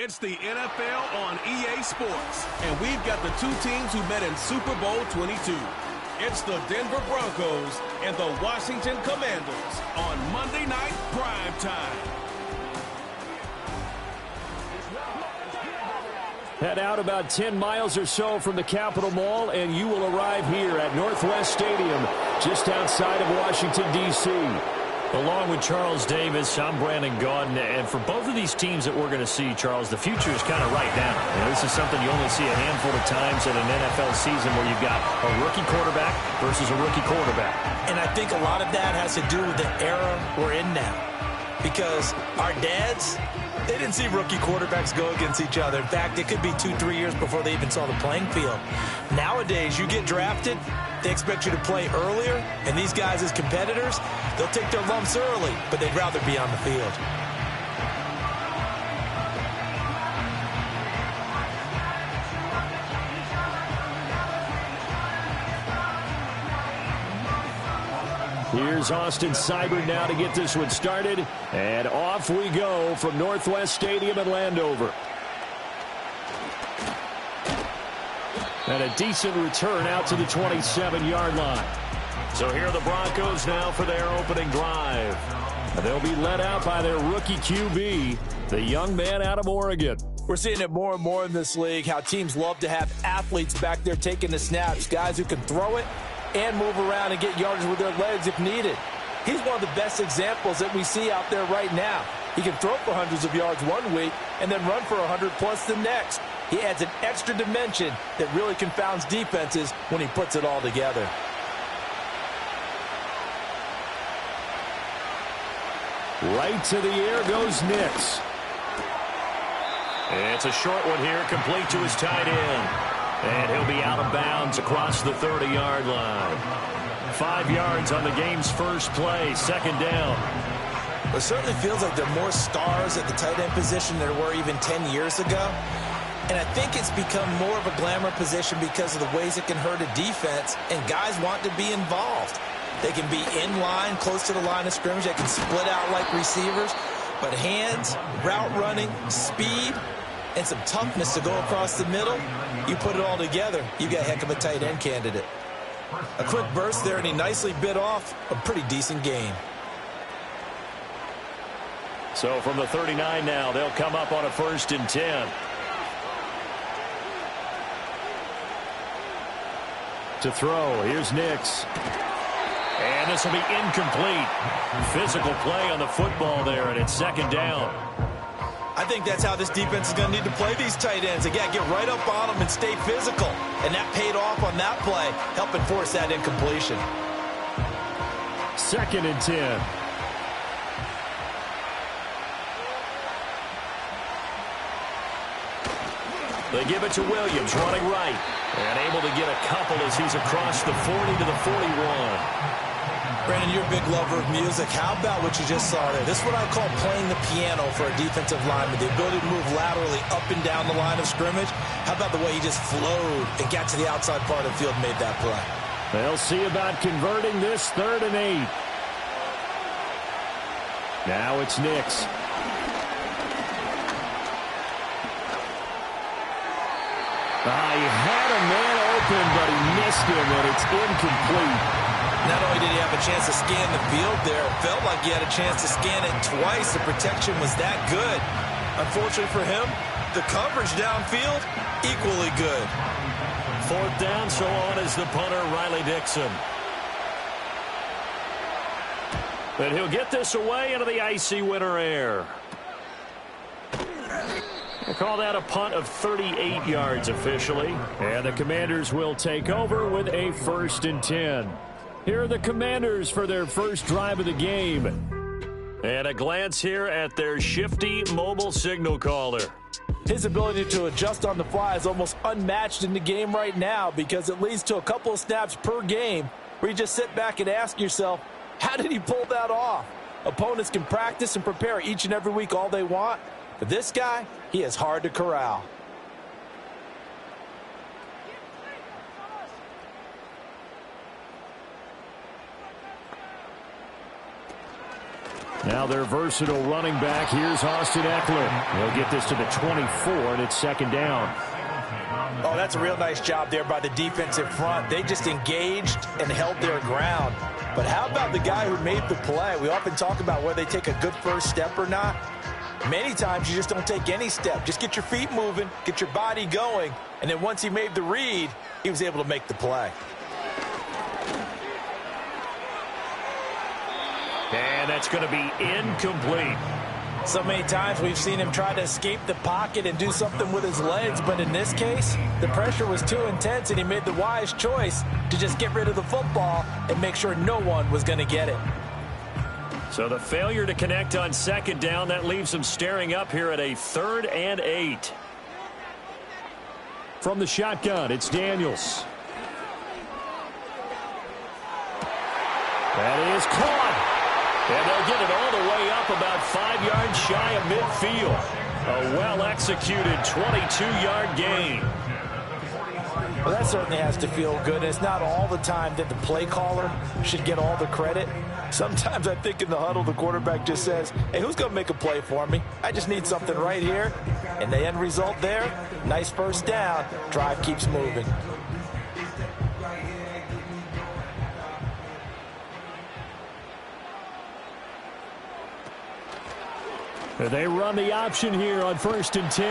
It's the NFL on EA Sports, and we've got the two teams who met in Super Bowl 22. It's the Denver Broncos and the Washington Commanders on Monday Night Prime Time. Head out about 10 miles or so from the Capitol Mall, and you will arrive here at Northwest Stadium, just outside of Washington, D.C. Along with Charles Davis, I'm Brandon Gaudin, and for both of these teams that we're going to see, Charles, the future is kind of right now. You know, this is something you only see a handful of times in an NFL season where you've got a rookie quarterback versus a rookie quarterback. And I think a lot of that has to do with the era we're in now. Because our dads, they didn't see rookie quarterbacks go against each other. In fact, it could be 2-3 years before they even saw the playing field. Nowadays, you get drafted, they expect you to play earlier, and these guys as competitors, they'll take their lumps early, but they'd rather be on the field. Here's Austin Seibert now to get this one started, and off we go from Northwest Stadium in Landover. And a decent return out to the 27-yard line. So here are the Broncos now for their opening drive. And they'll be led out by their rookie QB, the young man out of Oregon. We're seeing it more and more in this league, how teams love to have athletes back there taking the snaps, guys who can throw it and move around and get yardage with their legs if needed. He's one of the best examples that we see out there right now. He can throw for hundreds of yards one week and then run for 100+ the next. He adds an extra dimension that really confounds defenses when he puts it all together. Right to the air goes Nix. It's a short one here, complete to his tight end. And he'll be out of bounds across the 30-yard line. 5 yards on the game's first play, second down. It certainly feels like there are more stars at the tight end position than there were even 10 years ago. And I think it's become more of a glamour position because of the ways it can hurt a defense, and guys want to be involved. They can be in line, close to the line of scrimmage. They can split out like receivers. But hands, route running, speed, and some toughness to go across the middle, you put it all together, you got a heck of a tight end candidate. A quick burst there, and he nicely bit off a pretty decent gain. So from the 39 now, they'll come up on a 1st and 10. To throw, here's Nix. And this will be incomplete. Physical play on the football there, and it's second down. I think that's how this defense is going to need to play these tight ends. They got to get right up on them and stay physical. And that paid off on that play, helping force that incompletion. 2nd and 10. They give it to Williams, running right. And able to get a couple as he's across the 40 to the 41. Brandon, you're a big lover of music. How about what you just saw there? This is what I call playing the piano for a defensive lineman. The ability to move laterally up and down the line of scrimmage. How about the way he just flowed and got to the outside part of the field and made that play? They'll see about converting this 3rd and 8. Now it's Nix. He had a man open, but he missed him, and it's incomplete. Not only did he have a chance to scan the field there, it felt like he had a chance to scan it twice. The protection was that good. Unfortunately for him, the coverage downfield, equally good. 4th down, so on is the punter, Riley Dixon. And he'll get this away into the icy winter air. They call that a punt of 38 yards officially. And the Commanders will take over with a 1st and 10. Here are the Commanders for their first drive of the game. And a glance here at their shifty mobile signal caller. His ability to adjust on the fly is almost unmatched in the game right now because it leads to a couple of snaps per game where you just sit back and ask yourself, how did he pull that off? Opponents can practice and prepare each and every week all they want. But this guy, he is hard to corral. Now their versatile running back. Here's Austin Eckler. He'll get this to the 24, and it's second down. Oh, that's a real nice job there by the defensive front. They just engaged and held their ground. But how about the guy who made the play? We often talk about whether they take a good first step or not. Many times you just don't take any step. Just get your feet moving, get your body going, and then once he made the read, he was able to make the play. And that's going to be incomplete. So many times we've seen him try to escape the pocket and do something with his legs, but in this case, the pressure was too intense, and he made the wise choice to just get rid of the football and make sure no one was going to get it. So the failure to connect on second down, that leaves him staring up here at a 3rd and 8. From the shotgun, it's Daniels. That is caught. And they'll get it all the way up about 5 yards shy of midfield. A well-executed 22-yard gain. Well, that certainly has to feel good. It's not all the time that the play caller should get all the credit. Sometimes I think in the huddle, the quarterback just says, hey, who's going to make a play for me? I just need something right here. And the end result there, nice first down. Drive keeps moving. They run the option here on 1st and 10.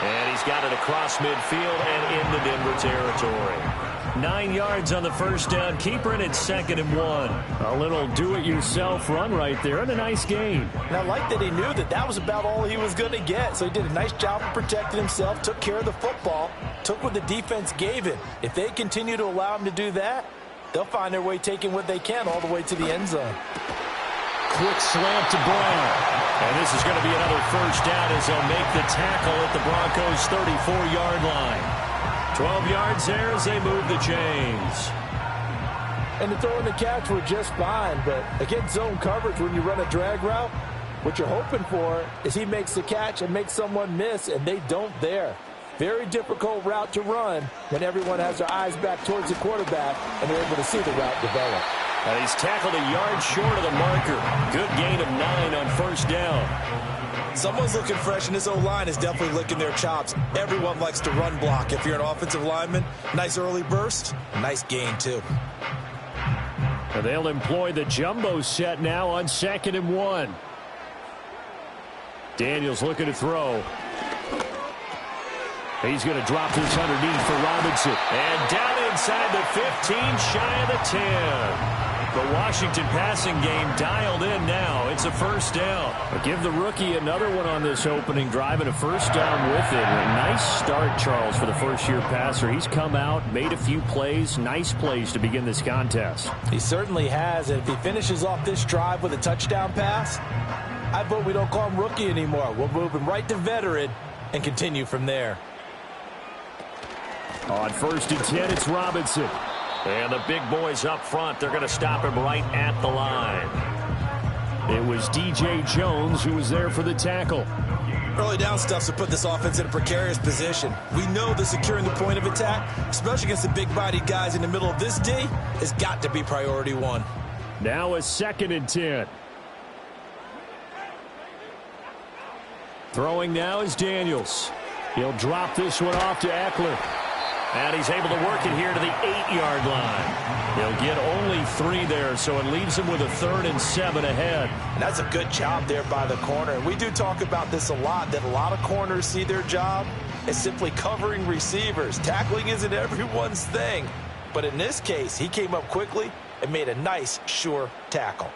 And he's got it across midfield and into Denver territory. 9 yards on the first down. Keeper in it's 2nd and 1. A little do-it-yourself run right there and a nice gain. And I like that he knew that that was about all he was going to get. So he did a nice job of protecting himself, took care of the football, took what the defense gave him. If they continue to allow him to do that, they'll find their way taking what they can all the way to the end zone. Quick slant to Brown. And this is going to be another first down as they'll make the tackle at the Broncos' 34-yard line. 12 yards there as they move the chains. And the throw and the catch were just fine, but against zone coverage, when you run a drag route, what you're hoping for is he makes the catch and makes someone miss, and they don't there. Very difficult route to run when everyone has their eyes back towards the quarterback and they're able to see the route develop. And he's tackled a yard short of the marker. Good gain of 9 on first down. Someone's looking fresh, and this O-line is definitely licking their chops. Everyone likes to run block. If you're an offensive lineman, nice early burst, nice gain too. And they'll employ the jumbo set now on 2nd and 1. Daniels looking to throw. He's going to drop this underneath for Robinson. And down inside the 15, shy of the 10. The Washington passing game dialed in now. It's a first down. But give the rookie another one on this opening drive and a first down with it. A nice start, Charles, for the first-year passer. He's come out, made a few plays, nice plays to begin this contest. He certainly has. And if he finishes off this drive with a touchdown pass, I vote we don't call him rookie anymore. We'll move him right to veteran and continue from there. On 1st and 10, it's Robinson. And the big boys up front, they're going to stop him right at the line. It was DJ Jones who was there for the tackle. Early down stuff to put this offense in a precarious position. We know that securing the point of attack, especially against the big-bodied guys in the middle of this D, has got to be priority 1. Now a 2nd and 10. Throwing now is Daniels. He'll drop this one off to Eckler. And he's able to work it here to the 8-yard line. He'll get only 3 there, so it leaves him with a 3rd and 7 ahead. And that's a good job there by the corner. And we do talk about this a lot, that a lot of corners see their job as simply covering receivers. Tackling isn't everyone's thing. But in this case, he came up quickly and made a nice, sure tackle.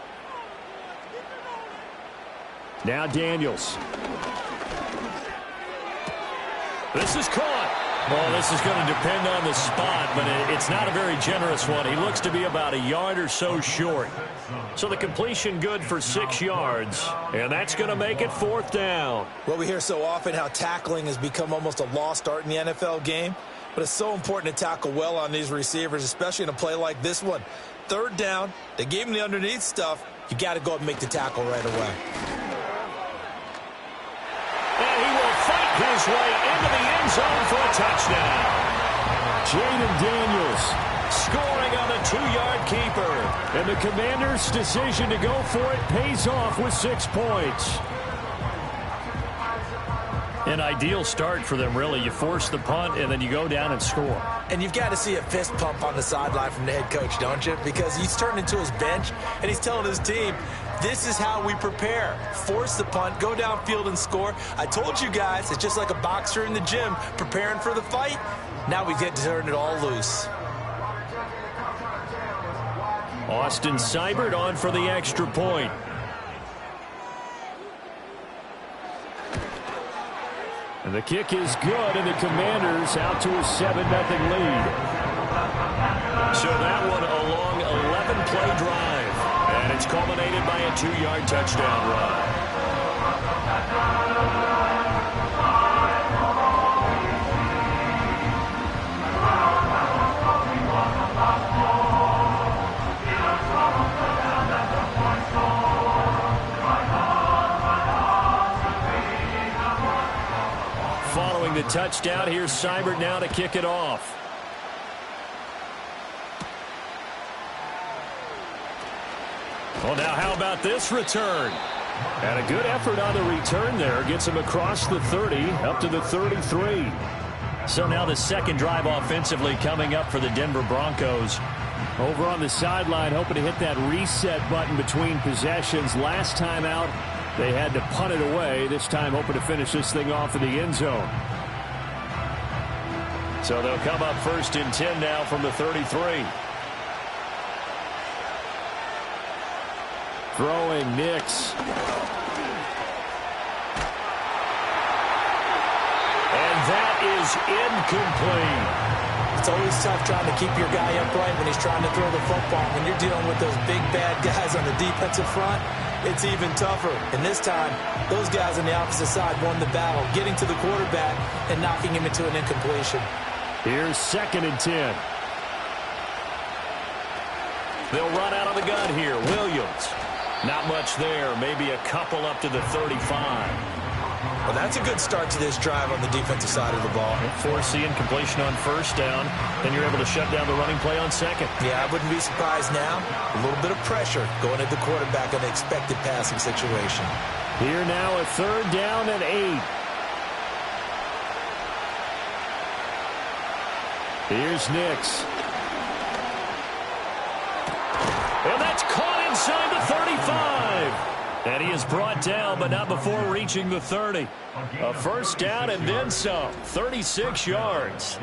Now Daniels. This is caught. Well, this is going to depend on the spot, but it's not a very generous one. He looks to be about a yard or so short. So the completion good for 6 yards, and that's going to make it 4th down. Well, we hear so often how tackling has become almost a lost art in the NFL game, but it's so important to tackle well on these receivers, especially in a play like this one. 3rd down, they gave him the underneath stuff. You got to go and make the tackle right away. And he will fight his way into the end zone for a touchdown. Jaden Daniels scoring on the 2-yard keeper. And the Commanders' decision to go for it pays off with 6 points. An ideal start for them, really. You force the punt, and then you go down and score. And you've got to see a fist pump on the sideline from the head coach, don't you? Because he's turned into his bench, and he's telling his team, this is how we prepare. Force the punt, go downfield and score. I told you guys, it's just like a boxer in the gym preparing for the fight. Now we get to turn it all loose. Austin Seibert on for the extra point. And the kick is good, and the Commanders out to a 7-0 lead. So that one a long 11-play drive. And it's culminated by a 2-yard touchdown run. Following the touchdown, here's Seibert now to kick it off. Well, now how about this return? And a good effort on the return there. Gets him across the 30, up to the 33. So now the second drive offensively coming up for the Denver Broncos. Over on the sideline, hoping to hit that reset button between possessions. Last time out, they had to punt it away. This time hoping to finish this thing off in the end zone. So they'll come up 1st and 10 now from the 33. Throwing Nix. And that is incomplete. It's always tough trying to keep your guy upright when he's trying to throw the football. When you're dealing with those big, bad guys on the defensive front, it's even tougher. And this time, those guys on the opposite side won the battle, getting to the quarterback and knocking him into an incompletion. Here's 2nd and 10. They'll run out of the gun here. Williams. Not much there. Maybe a couple up to the 35. Well, that's a good start to this drive on the defensive side of the ball. Force the incompletion on 1st down. Then you're able to shut down the running play on 2nd. Yeah, I wouldn't be surprised now. A little bit of pressure going at the quarterback on the expected passing situation. Here now a 3rd down and 8. Here's Nix. And that's caught inside the 35. And he is brought down, but not before reaching the 30. A 1st down and then some. 36 yards.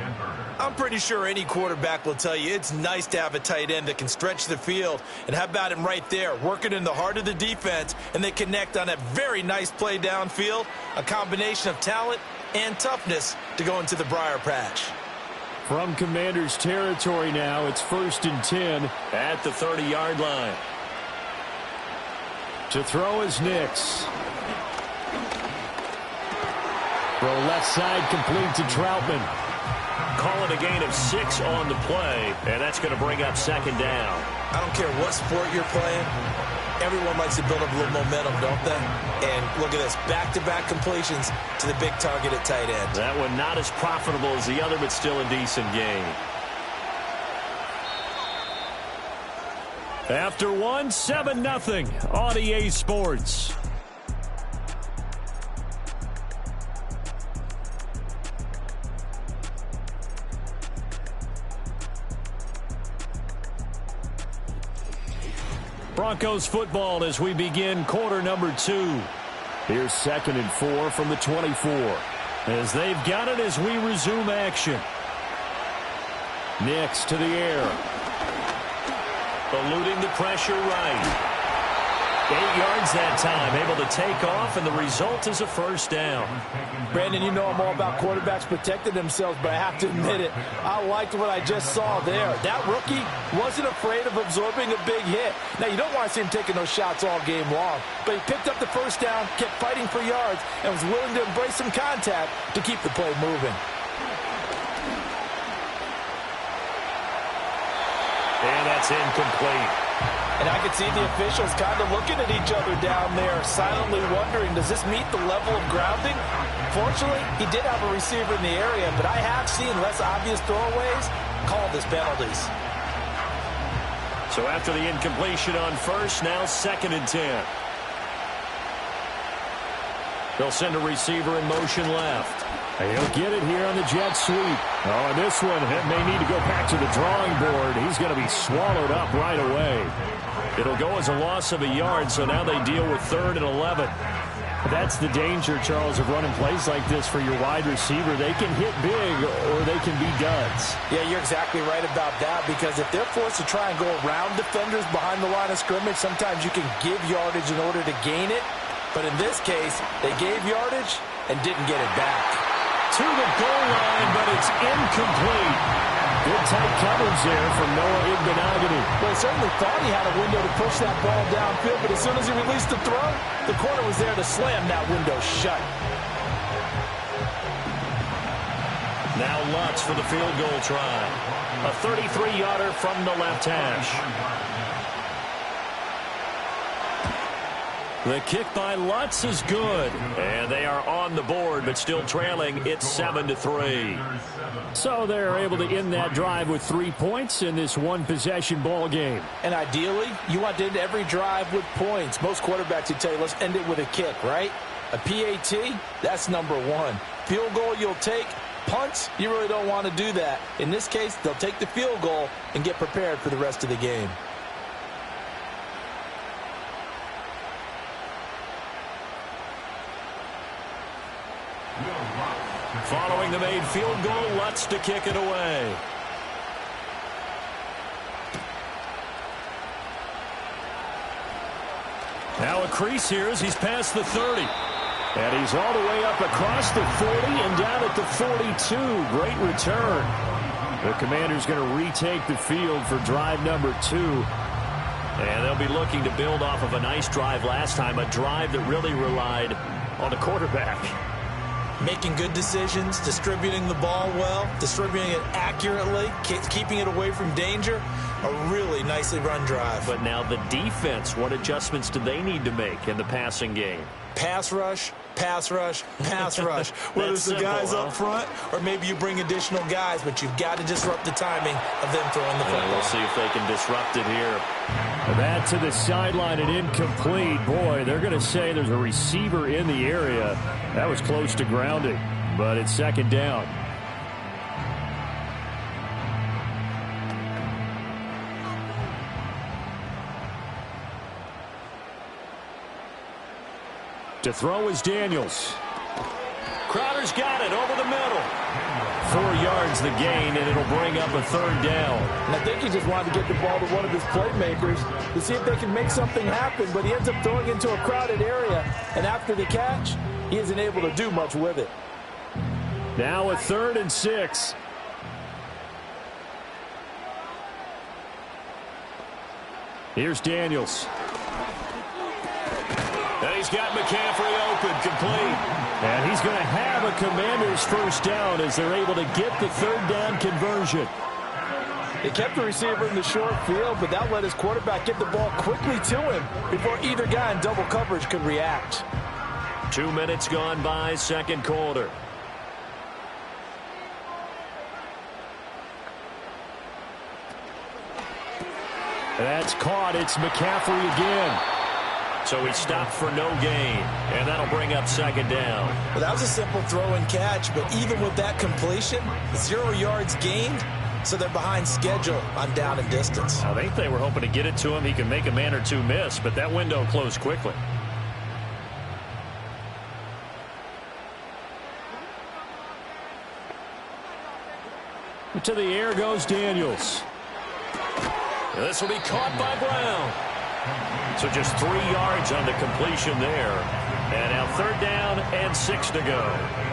I'm pretty sure any quarterback will tell you it's nice to have a tight end that can stretch the field. And how about him right there, working in the heart of the defense, and they connect on a very nice play downfield. A combination of talent and toughness to go into the briar patch. From Commanders territory now, it's 1st and 10 at the 30-yard line. To throw is Nix. Throw left side complete to Troutman. Call it a gain of 6 on the play, and that's going to bring up 2nd down. I don't care what sport you're playing. Everyone likes to build up a little momentum, don't they? And look at this, back-to-back completions to the big target at tight end. That one not as profitable as the other, but still a decent gain. After one, 7-0 on EA Sports. Broncos football as we begin quarter number 2. Here's 2nd and 4 from the 24. As they've got it as we resume action. Nix to the air. Eluding the pressure right. 8 yards that time, able to take off, and the result is a 1st down. Brandon, you know I'm all about quarterbacks protecting themselves, but I have to admit it. I liked what I just saw there. That rookie wasn't afraid of absorbing a big hit. Now, you don't want to see him taking those shots all game long, but he picked up the 1st down, kept fighting for yards, and was willing to embrace some contact to keep the play moving. And that's incomplete. And I could see the officials kind of looking at each other down there, silently wondering, does this meet the level of grounding? Fortunately, he did have a receiver in the area, but I have seen less obvious throwaways called as penalties. So So after the incompletion on first, now 2nd and 10. They'll send a receiver in motion left. He'll get it here on the jet sweep. Oh, and this one may need to go back to the drawing board. He's going to be swallowed up right away. It'll go as a loss of a yard, so now they deal with 3rd and 11. That's the danger, Charles, of running plays like this for your wide receiver. They can hit big or they can be duds. Yeah, you're exactly right about that, because if they're forced to try and go around defenders behind the line of scrimmage, sometimes you can give yardage in order to gain it. But in this case, they gave yardage and didn't get it back. To the goal line, but it's incomplete. Good tight coverage there from Noah Igbenogany. Well, he certainly thought he had a window to push that ball downfield, but as soon as he released the throw, the corner was there to slam that window shut. Now Lutz for the field goal try. A 33-yarder from the left hash. The kick by Lutz is good. And they are on the board, but still trailing. It's 7-3. So they're able to end that drive with 3 points in this one-possession ball game. And ideally, you want to end every drive with points. Most quarterbacks would tell you, let's end it with a kick, right? A PAT, that's number 1. Field goal you'll take. Punts, you really don't want to do that. In this case, they'll take the field goal and get prepared for the rest of the game. Following the made field goal, Lutz to kick it away. Now a crease here as he's past the 30. And he's all the way up across the 40 and down at the 42. Great return. The Commanders going to retake the field for drive number 2. And they'll be looking to build off of a nice drive last time, a drive that really relied on the quarterback. Making good decisions, distributing the ball well, distributing it accurately, keeping it away from danger. A really nicely run drive. But now the defense, what adjustments do they need to make in the passing game? Pass rush, pass rush, pass rush. Whether it's the guys up front or maybe you bring additional guys, but you've got to disrupt the timing of them throwing the football. We'll see if they can disrupt it here. That to the sideline and incomplete. Boy, they're going to say there's a receiver in the area. That was close to grounding, but it's 2nd down. To throw is Daniels. Crowder's got it over the middle. 4 yards the gain, and it'll bring up a 3rd down. And I think he just wanted to get the ball to one of his playmakers to see if they can make something happen, but he ends up throwing into a crowded area, and after the catch, he isn't able to do much with it. Now a 3rd and 6. Here's Daniels. And he's got McCaffrey open, complete. And he's going to have a Commanders 1st down as they're able to get the 3rd down conversion. They kept the receiver in the short field, but that let his quarterback get the ball quickly to him before either guy in double coverage could react. 2 minutes gone by, 2nd quarter. That's caught. It's McCaffrey again. So he stopped for no gain, and that'll bring up 2nd down. Well, that was a simple throw and catch, but even with that completion, 0 yards gained, so they're behind schedule on down and distance. I think they were hoping to get it to him. He can make a man or two miss, but that window closed quickly. To the air goes Daniels. And this will be caught by Brown. So just 3 yards on the completion there. And now 3rd down and 6 to go.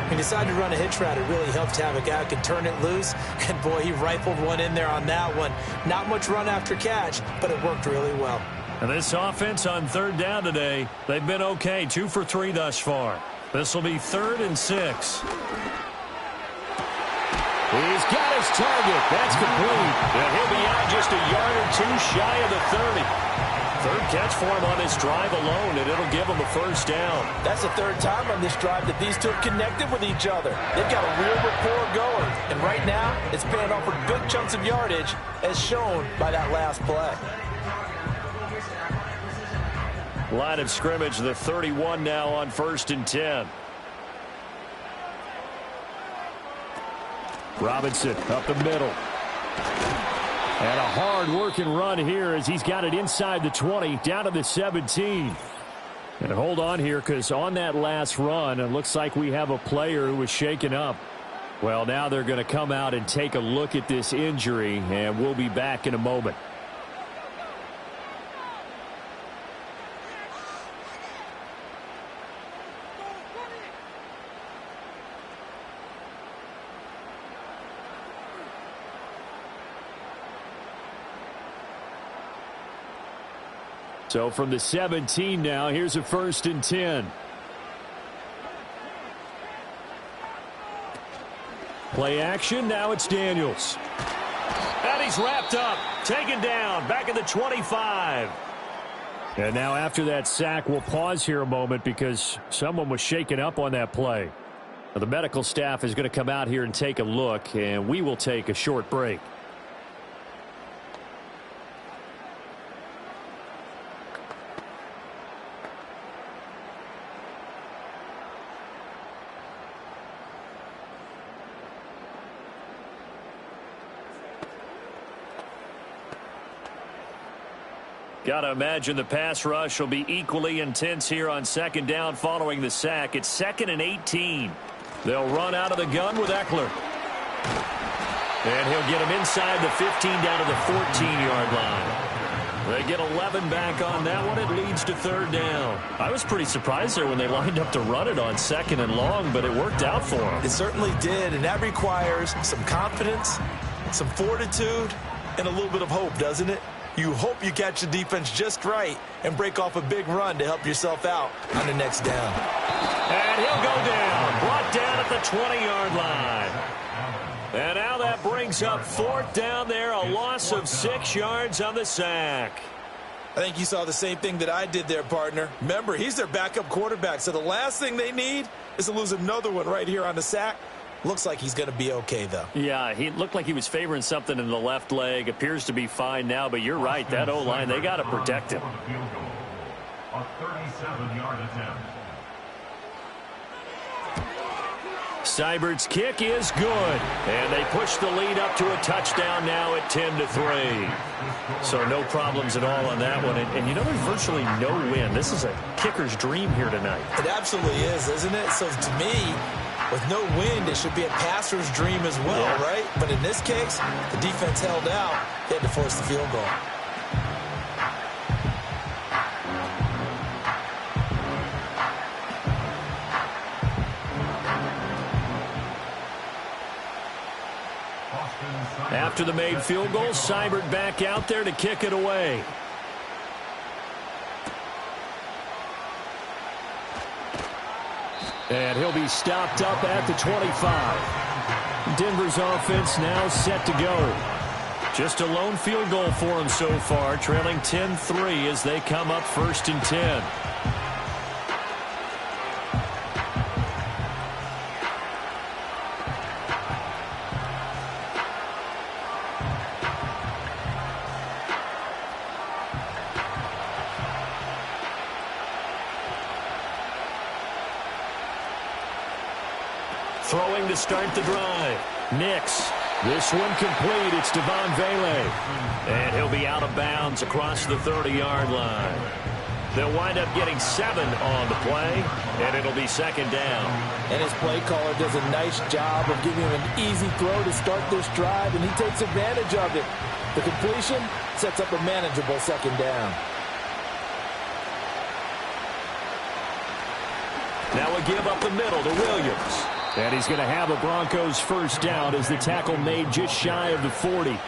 He decided to run a hitch route. It really helped to have a guy who can turn it loose. And, boy, he rifled one in there on that one. Not much run after catch, but it worked really well. And this offense on 3rd down today, they've been okay. 2 for 3 thus far. This will be 3rd and 6. He's got his target. That's complete. And he'll be out just a yard or 2 shy of the 30. 3rd catch for him on this drive alone, and it'll give him a 1st down. That's the 3rd time on this drive that these two have connected with each other. They've got a real rapport going, and right now it's paying off with good chunks of yardage, as shown by that last play. Line of scrimmage, the 31 now on 1st and 10. Robinson up the middle. And a hard-working run here as he's got it inside the 20, down to the 17. And hold on here, because on that last run, it looks like we have a player who was shaken up. Well, now they're going to come out and take a look at this injury, and we'll be back in a moment. So from the 17 now, here's a 1st and 10. Play action, now it's Daniels. And he's wrapped up, taken down, back at the 25. And now after that sack, we'll pause here a moment because someone was shaken up on that play. Now, the medical staff is going to come out here and take a look, and we will take a short break. Got to imagine the pass rush will be equally intense here on 2nd down following the sack. It's 2nd and 18. They'll run out of the gun with Eckler. And he'll get him inside the 15 down to the 14-yard line. They get 11 back on that one. It leads to 3rd down. I was pretty surprised there when they lined up to run it on 2nd and long, but it worked out for them. It certainly did, and that requires some confidence, some fortitude, and a little bit of hope, doesn't it? You hope you catch the defense just right and break off a big run to help yourself out on the next down. And he'll go down, brought down at the 20-yard line. And now that brings up 4th down there, a loss of 6 yards on the sack. I think you saw the same thing that I did there, partner. Remember, he's their backup quarterback, so the last thing they need is to lose another one right here on the sack. Looks like he's going to be okay, though. Yeah, he looked like he was favoring something in the left leg. Appears to be fine now, but you're right. That O-line, they got to protect him. A 37-yard attempt. Seibert's kick is good. And they push the lead up to a touchdown now at 10-3. So no problems at all on that one. And you know, there's virtually no win. This is a kicker's dream here tonight. It absolutely is, isn't it? So to me, with no wind, it should be a passer's dream as well, right? But in this case, the defense held out. They had to force the field goal. After the made field goal, Seibert back out there to kick it away. And he'll be stopped up at the 25. Denver's offense now set to go. Just a lone field goal for him so far, trailing 10-3 as they come up 1st and 10. Throwing to start the drive. Nix. This one complete. It's Devon Vele. And he'll be out of bounds across the 30-yard line. They'll wind up getting 7 on the play, and it'll be 2nd down. And his play caller does a nice job of giving him an easy throw to start this drive, and he takes advantage of it. The completion sets up a manageable 2nd down. Now a give up the middle to Williams. And he's going to have a Broncos 1st down as the tackle made just shy of the 40.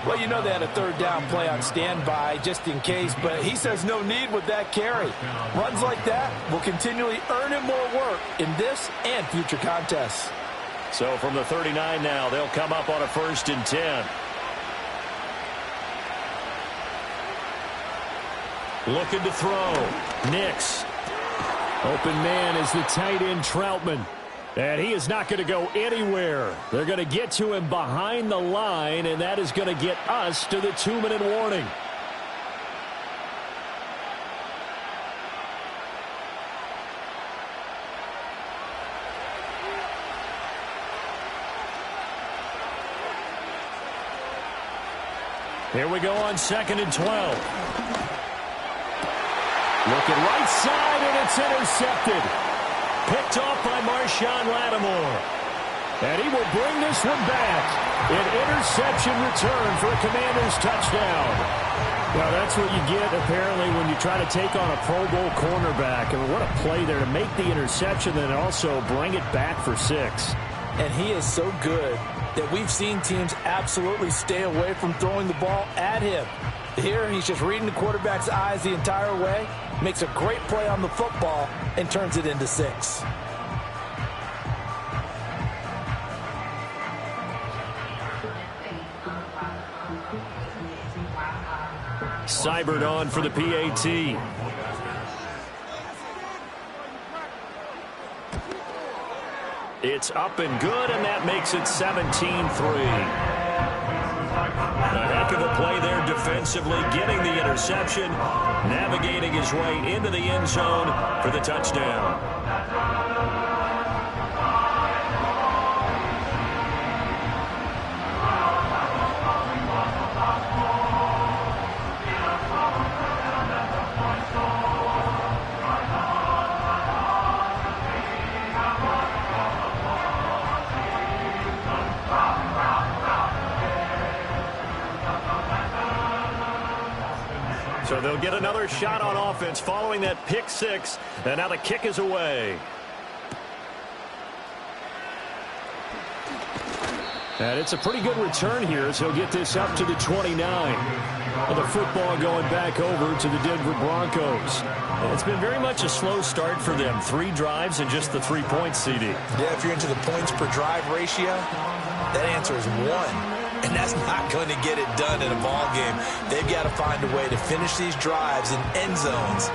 Well, you know they had a 3rd down play on standby just in case, but he says no need with that carry. Runs like that will continually earn him more work in this and future contests. So from the 39 now, they'll come up on a 1st and 10. Looking to throw. Nix. Open man is the tight end Troutman. And he is not going to go anywhere. They're going to get to him behind the line, and that is going to get us to the 2-minute warning. Here we go on 2nd and 12. Looking right side, and it's intercepted. Picked off by Marshawn Lattimore. And he will bring this one back. An interception return for a Commanders touchdown. Well, that's what you get, apparently, when you try to take on a Pro Bowl cornerback. I mean, what a play there to make the interception and also bring it back for 6. And he is so good that we've seen teams absolutely stay away from throwing the ball at him. Here, he's just reading the quarterback's eyes the entire way, makes a great play on the football, and turns it into 6. Seibert on for the PAT. It's up and good, and that makes it 17-3. A heck of a play there defensively, getting the interception, navigating his way into the end zone for the touchdown. So they'll get another shot on offense following that pick 6, and now the kick is away. And it's a pretty good return here, so he'll get this up to the 29. Well, the football going back over to the Denver Broncos. It's been very much a slow start for them. 3 drives and just the 3 points, CD. Yeah, if you're into the points per drive ratio, that answer is 1. And that's not going to get it done in a ball game. They've got to find a way to finish these drives in end zones,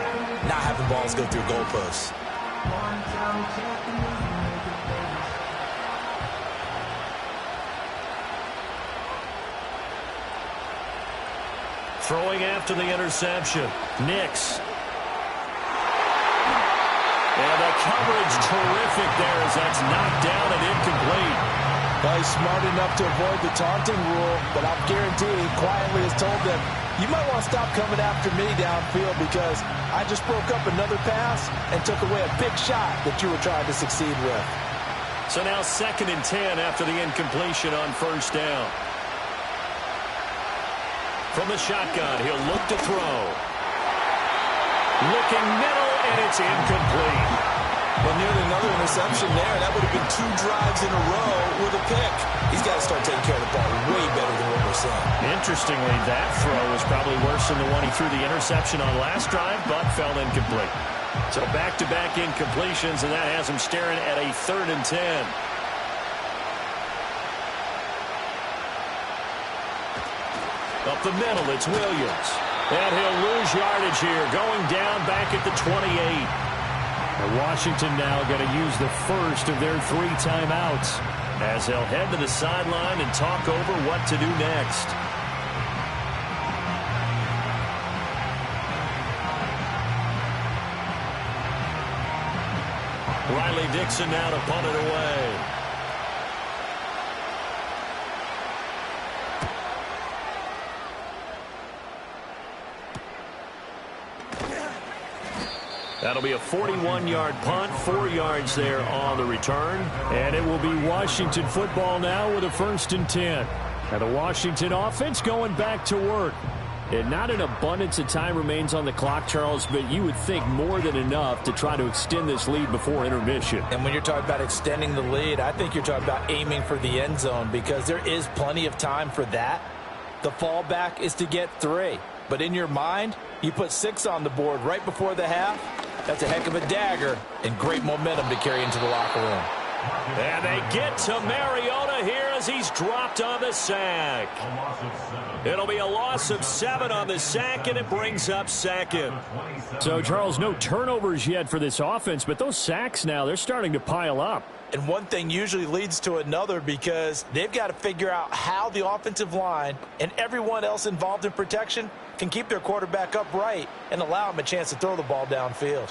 not having balls go through goalposts. Throwing after the interception. Nix. And the coverage terrific there as that's knocked down and incomplete. Well, he's smart enough to avoid the taunting rule, but I'm guaranteed he quietly has told them, you might want to stop coming after me downfield because I just broke up another pass and took away a big shot that you were trying to succeed with. So now 2nd and 10 after the incompletion on 1st down. From the shotgun, he'll look to throw. Looking middle, and it's incomplete. Well, nearly another interception there. That would have been 2 drives in a row with a pick. He's got to start taking care of the ball way better than what we're seeing. Interestingly, that throw was probably worse than the one he threw the interception on last drive, but fell incomplete. So back-to-back incompletions, and that has him staring at a 3rd and 10. Up the middle, it's Williams. And he'll lose yardage here, going down back at the 28. And Washington now going to use the first of their 3 timeouts as they'll head to the sideline and talk over what to do next. Riley Dixon now to punt it away. That'll be a 41-yard punt, 4 yards there on the return. And it will be Washington football now with a 1st and 10. And the Washington offense going back to work. And not an abundance of time remains on the clock, Charles, but you would think more than enough to try to extend this lead before intermission. And when you're talking about extending the lead, I think you're talking about aiming for the end zone because there is plenty of time for that. The fallback is to get 3. But in your mind, you put 6 on the board right before the half. That's a heck of a dagger and great momentum to carry into the locker room. And they get to Mariota here as he's dropped on the sack. It'll be a loss of 7 on the sack, and it brings up 2nd. So, Charles, no turnovers yet for this offense, but those sacks now, they're starting to pile up. And one thing usually leads to another because they've got to figure out how the offensive line and everyone else involved in protection can keep their quarterback upright and allow him a chance to throw the ball downfield.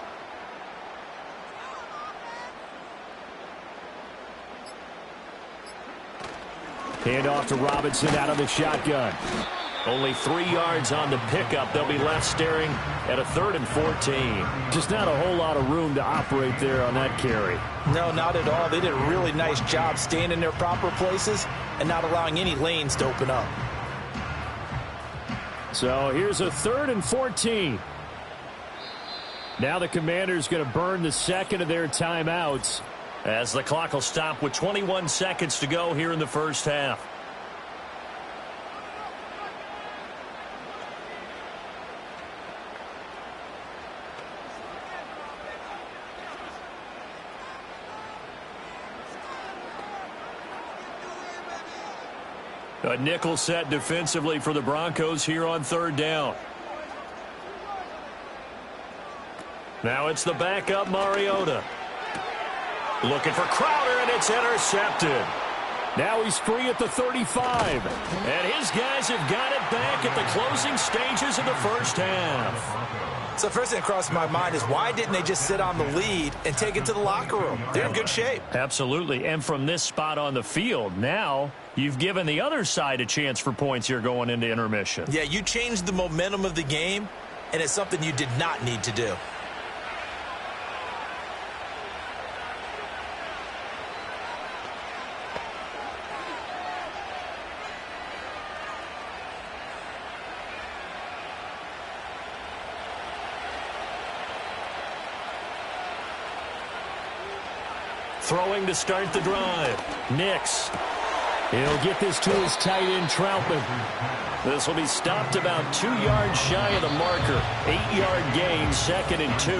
Hand off to Robinson out of the shotgun. Only 3 yards on the pickup. They'll be left staring at a 3rd and 14. Just not a whole lot of room to operate there on that carry. No, not at all. They did a really nice job staying in their proper places and not allowing any lanes to open up. So here's a 3rd and 14. Now the Commanders going to burn the second of their timeouts, as the clock will stop with 21 seconds to go here in the first half. A nickel set defensively for the Broncos here on 3rd down. Now it's the backup Mariota. Looking for Crowder, and it's intercepted. Now he's free at the 35. And his guys have got it back at the closing stages of the first half. So first thing that crossed my mind is, why didn't they just sit on the lead and take it to the locker room? They're in good shape. Absolutely. And from this spot on the field, now you've given the other side a chance for points here going into intermission. Yeah, you changed the momentum of the game, and it's something you did not need to do. Throwing to start the drive. Nix. He'll get this to his tight end, Troutman. This will be stopped about 2 yards shy of the marker. 8-yard gain, 2nd and 2.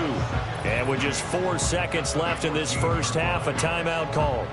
And with just 4 seconds left in this first half, a timeout call.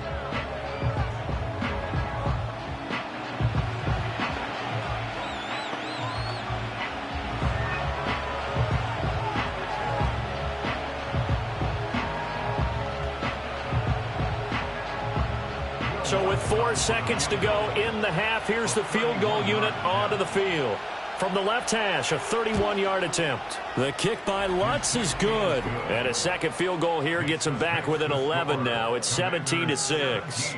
So with 4 seconds to go in the half, here's the field goal unit onto the field. From the left hash, a 31-yard attempt. The kick by Lutz is good. And a second field goal here gets him back within 11 now. It's 17-6.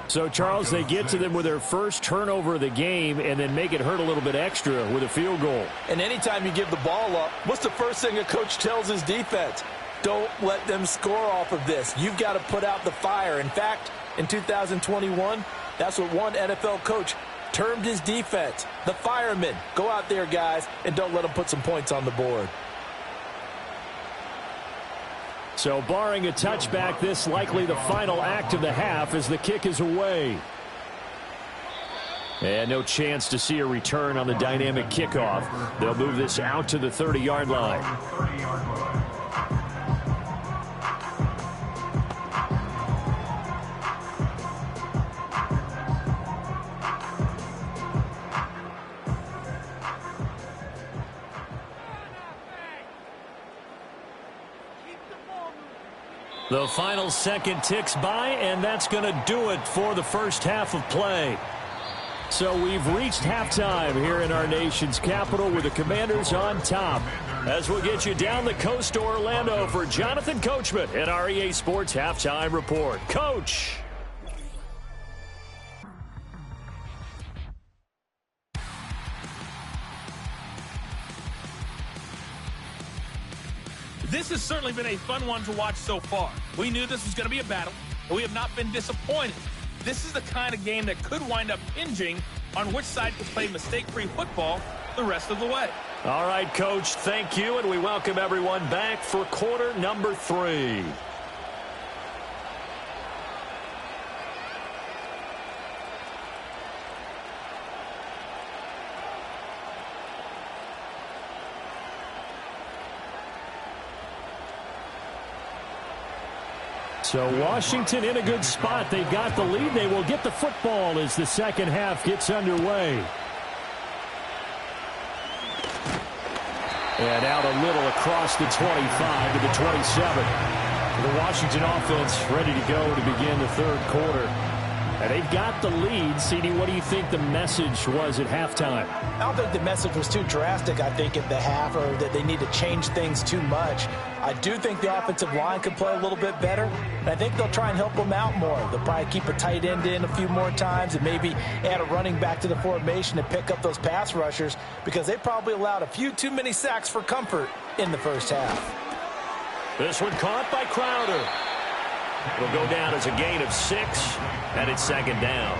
So, Charles, they get to them with their first turnover of the game and then make it hurt a little bit extra with a field goal. And anytime you give the ball up, what's the first thing a coach tells his defense? Don't let them score off of this. You've got to put out the fire. In fact, in 2021, that's what one NFL coach termed his defense, the firemen. Go out there, guys, and don't let them put some points on the board. So barring a touchback, this likely the final act of the half as the kick is away. And no chance to see a return on the dynamic kickoff. They'll move this out to the 30-yard line. The final second ticks by, and that's going to do it for the first half of play. So we've reached halftime here in our nation's capital with the Commanders on top. As we'll get you down the coast to Orlando for Jonathan Coachman at our EA Sports Halftime Report. Coach! This has certainly been a fun one to watch so far. We knew this was going to be a battle, and we have not been disappointed. This is the kind of game that could wind up hinging on which side can play mistake-free football the rest of the way. All right, Coach, thank you, and we welcome everyone back for quarter number 3. So Washington in a good spot. They've got the lead. They will get the football as the second half gets underway. And out a little across the 25 to the 27. The Washington offense ready to go to begin the third quarter. And they've got the lead. CD, what do you think the message was at halftime? I don't think the message was too drastic, I think, at the half, or that they need to change things too much. I do think the offensive line could play a little bit better, and I think they'll try and help them out more. They'll probably keep a tight end in a few more times and maybe add a running back to the formation to pick up those pass rushers, because they probably allowed a few too many sacks for comfort in the first half. This one caught by Crowder. It'll go down as a gain of 6, and it's second down.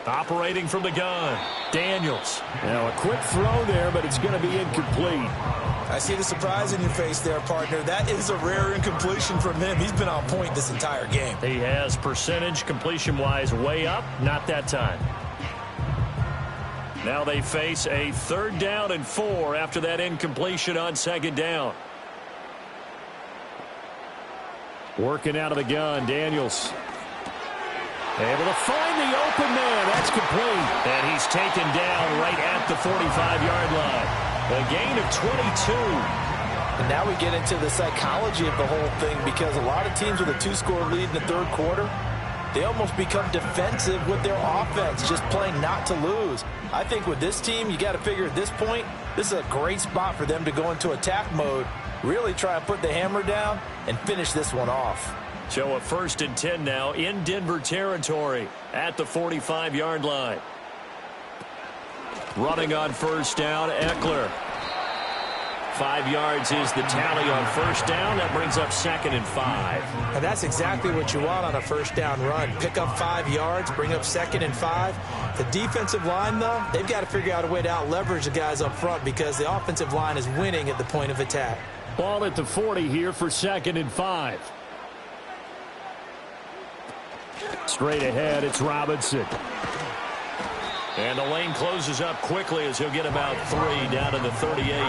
Operating from the gun, Daniels. Now a quick throw there, but it's going to be incomplete. I see the surprise in your face there, partner. That is a rare incompletion from him. He's been on point this entire game. He has percentage completion-wise way up. Not that time. Now they face a 3rd down and 4 after that incompletion on 2nd down. Working out of the gun, Daniels. Able to find the open man. That's complete. And he's taken down right at the 45-yard line. A gain of 22. And now we get into the psychology of the whole thing, because a lot of teams with a 2-score lead in the 3rd quarter, they almost become defensive with their offense, just playing not to lose. I think with this team, you got to figure at this point, this is a great spot for them to go into attack mode, really try and put the hammer down and finish this one off. So a 1st and 10 now in Denver territory at the 45-yard line. Running on 1st down, Eckler. 5 yards is the tally on 1st down. That brings up 2nd and 5. And that's exactly what you want on a 1st down run. Pick up 5 yards, bring up 2nd and 5. The defensive line, though, they've got to figure out a way to out-leverage the guys up front, because the offensive line is winning at the point of attack. Ball at the 40 here for 2nd and 5. Straight ahead, it's Robinson. And the lane closes up quickly as he'll get about 3 down to the 38.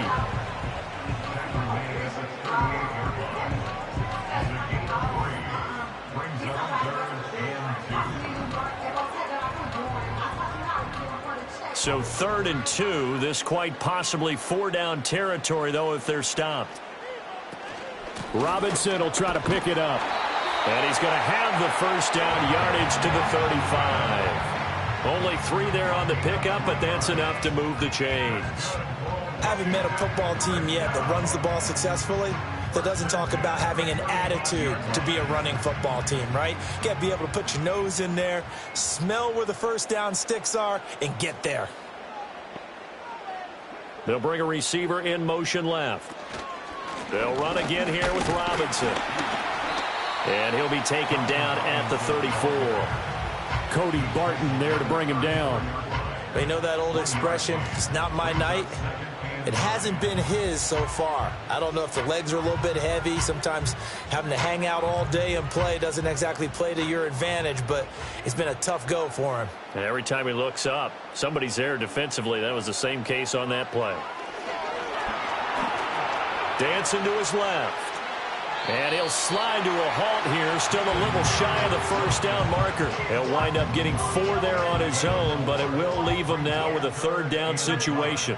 So 3rd and 2. This quite possibly 4-down territory, though, if they're stopped. Robinson will try to pick it up. And he's going to have the 1st down yardage to the 35. Only 3 there on the pickup, but that's enough to move the chains. Haven't met a football team yet that runs the ball successfully, that doesn't talk about having an attitude to be a running football team, right? You got to be able to put your nose in there, smell where the 1st down sticks are, and get there. They'll bring a receiver in motion left. They'll run again here with Robinson. And he'll be taken down at the 34. Cody Barton there to bring him down. They know that old expression, it's not my night. It hasn't been his so far. I don't know if the legs are a little bit heavy. Sometimes having to hang out all day and play doesn't exactly play to your advantage, but it's been a tough go for him. And every time he looks up, somebody's there defensively. That was the same case on that play. Dancing to his left. And he'll slide to a halt here, still a little shy of the 1st down marker. He'll wind up getting 4 there on his own, but it will leave him now with a 3rd down situation.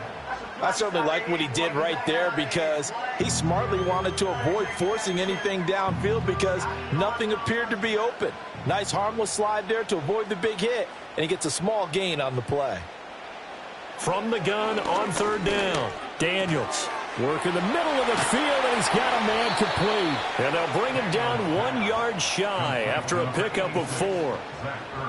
I certainly like what he did right there, because he smartly wanted to avoid forcing anything downfield because nothing appeared to be open. Nice harmless slide there to avoid the big hit, and he gets a small gain on the play. From the gun on 3rd down, Daniels. Work in the middle of the field, and he's got a man complete. And they'll bring him down 1 yard shy after a pickup of 4.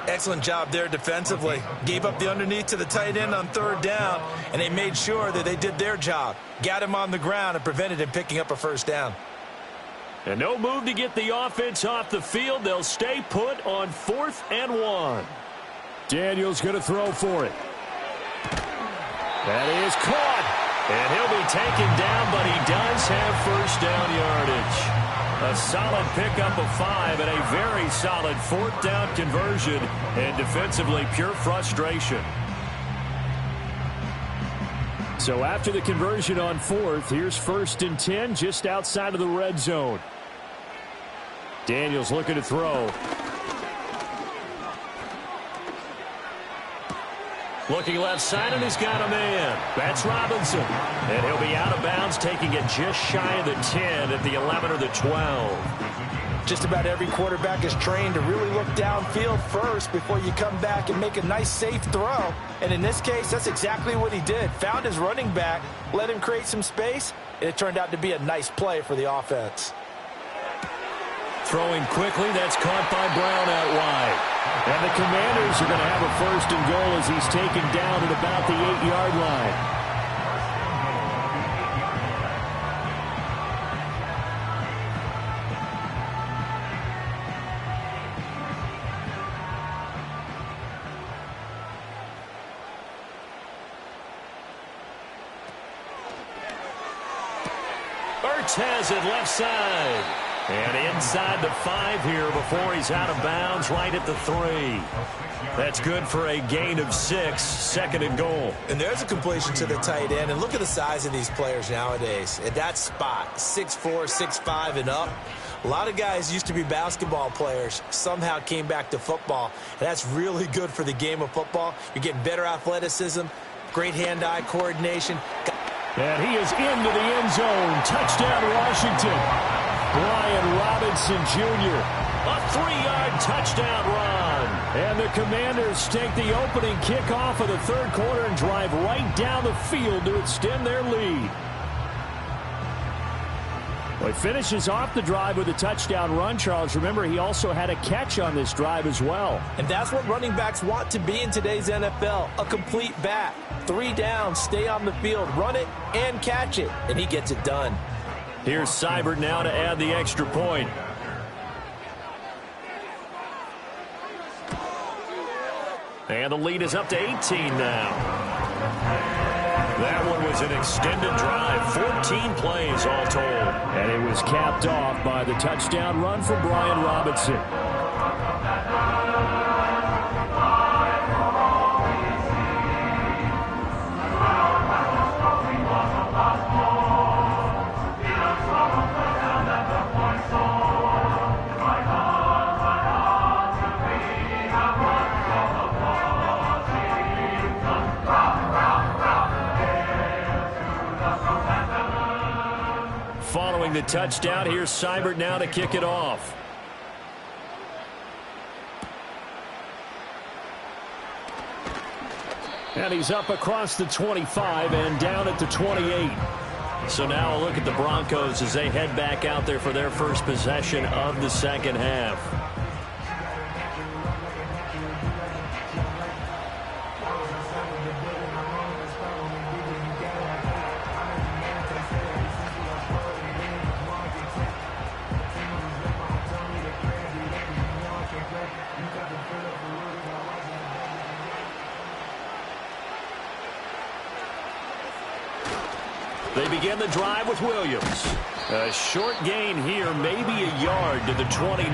Excellent job there defensively. Gave up the underneath to the tight end on 3rd down, and they made sure that they did their job. Got him on the ground and prevented him picking up a 1st down. And no move to get the offense off the field. They'll stay put on 4th and 1. Daniels going to throw for it. That is caught. And he'll be taken down, but he does have 1st down yardage. A solid pickup of 5 and a very solid 4th down conversion. And defensively, pure frustration. So after the conversion on 4th, here's 1st and 10 just outside of the red zone. Daniels looking to throw. Looking left side, and he's got a man. That's Robinson. And he'll be out of bounds, taking it just shy of the 10 at the 11 or the 12. Just about every quarterback is trained to really look downfield first before you come back and make a nice, safe throw. And in this case, that's exactly what he did. Found his running back, let him create some space, and it turned out to be a nice play for the offense. Throwing quickly, that's caught by Brown out wide. And the Commanders are going to have a 1st and goal as he's taken down at about the 8-yard line. Has it left side. And inside the 5 here before he's out of bounds right at the 3. That's good for a gain of 6, 2nd and goal. And there's a completion to the tight end. And look at the size of these players nowadays. At that spot, 6'4", 6'5", and up. A lot of guys used to be basketball players, somehow came back to football. And that's really good for the game of football. You're getting better athleticism, great hand-eye coordination. And he is into the end zone. Touchdown, Washington. Brian Robinson Jr. A 3-yard touchdown run. And the Commanders take the opening kickoff of the 3rd quarter and drive right down the field to extend their lead. Well, he finishes off the drive with a touchdown run, Charles. Remember, he also had a catch on this drive as well. And that's what running backs want to be in today's NFL, a complete back. 3 down, stay on the field, run it, and catch it. And he gets it done. Here's Seibert now to add the extra point. And the lead is up to 18 now. That one was an extended drive, 14 plays all told. And it was capped off by the touchdown run from Brian Robinson. Following the touchdown, here's Seibert now to kick it off. And he's up across the 25 and down at the 28. So now a look at the Broncos as they head back out there for their first possession of the 2nd half. They begin the drive with Williams. A short gain here, maybe a yard to the 29.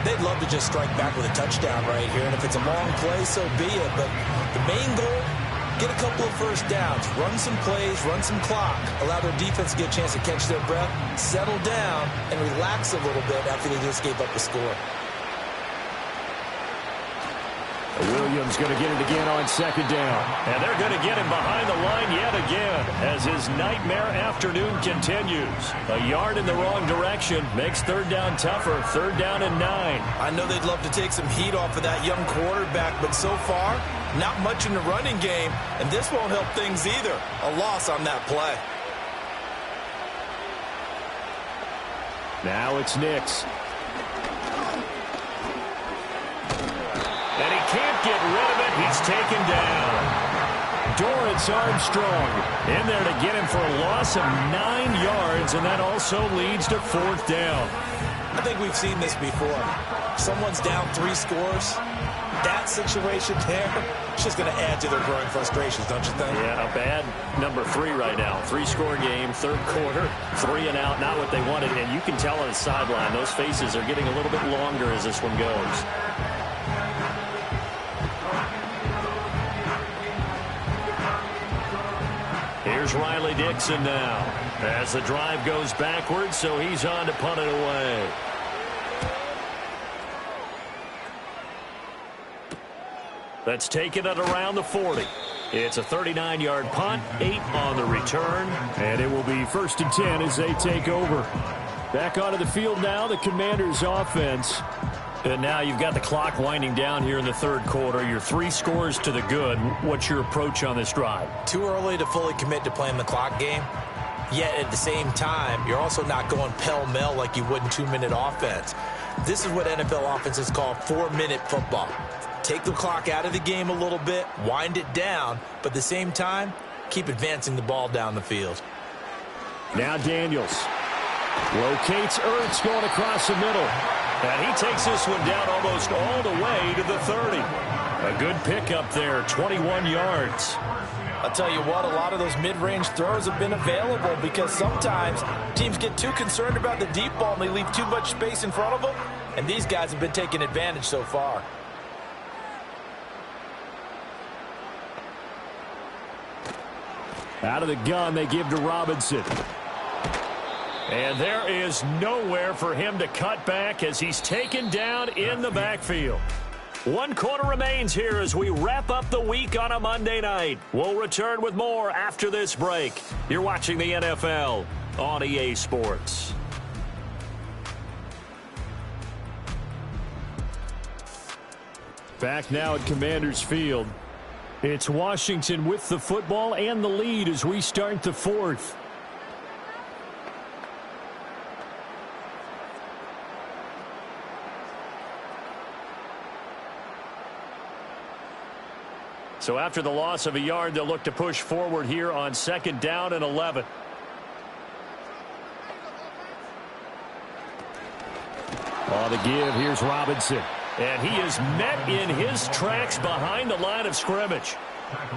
They'd love to just strike back with a touchdown right here, and if it's a long play, so be it. But the main goal, get a couple of 1st downs, run some plays, run some clock, allow their defense to get a chance to catch their breath, settle down, and relax a little bit after they just gave up the score. Williams going to get it again on 2nd down. And they're going to get him behind the line yet again as his nightmare afternoon continues. A yard in the wrong direction makes 3rd down tougher. 3rd down and 9. I know they'd love to take some heat off of that young quarterback, but so far, not much in the running game, and this won't help things either. A loss on that play. Now it's Nix. And he can't get rid of it. He's taken down. Dorrance Armstrong in there to get him for a loss of 9 yards, and that also leads to 4th down. I think we've seen this before. Someone's down 3 scores. That situation there, it's just going to add to their growing frustrations, don't you think? Yeah, a bad number 3 right now. 3-score game, 3rd quarter, 3 and out, not what they wanted. And you can tell on the sideline, those faces are getting a little bit longer as this one goes. Here's Riley Dixon now as the drive goes backwards, so he's on to punt it away. That's taken it around the 40. It's a 39-yard punt, 8 on the return. And it will be 1st and 10 as they take over. Back onto the field now, the Commanders' offense. And now you've got the clock winding down here in the third quarter. You're 3 scores to the good. What's your approach on this drive? Too early to fully commit to playing the clock game. Yet at the same time, you're also not going pell-mell like you would in 2-minute offense. This is what NFL offenses call 4-minute football. Take the clock out of the game a little bit, wind it down, but at the same time, keep advancing the ball down the field. Now Daniels locates Ertz going across the middle. And he takes this one down almost all the way to the 30. A good pickup there, 21 yards. I'll tell you what, a lot of those mid-range throws have been available because sometimes teams get too concerned about the deep ball and they leave too much space in front of them, and these guys have been taking advantage so far. Out of the gun, they give to Robinson. And there is nowhere for him to cut back as he's taken down in the backfield. 1 quarter remains here as we wrap up the week on a Monday night. We'll return with more after this break. You're watching the NFL on EA Sports. Back now at Commanders Field. It's Washington with the football and the lead as we start the 4th. So after the loss of a yard, they'll look to push forward here on 2nd down and 11. On the give, here's Robinson. And he is met in his tracks behind the line of scrimmage.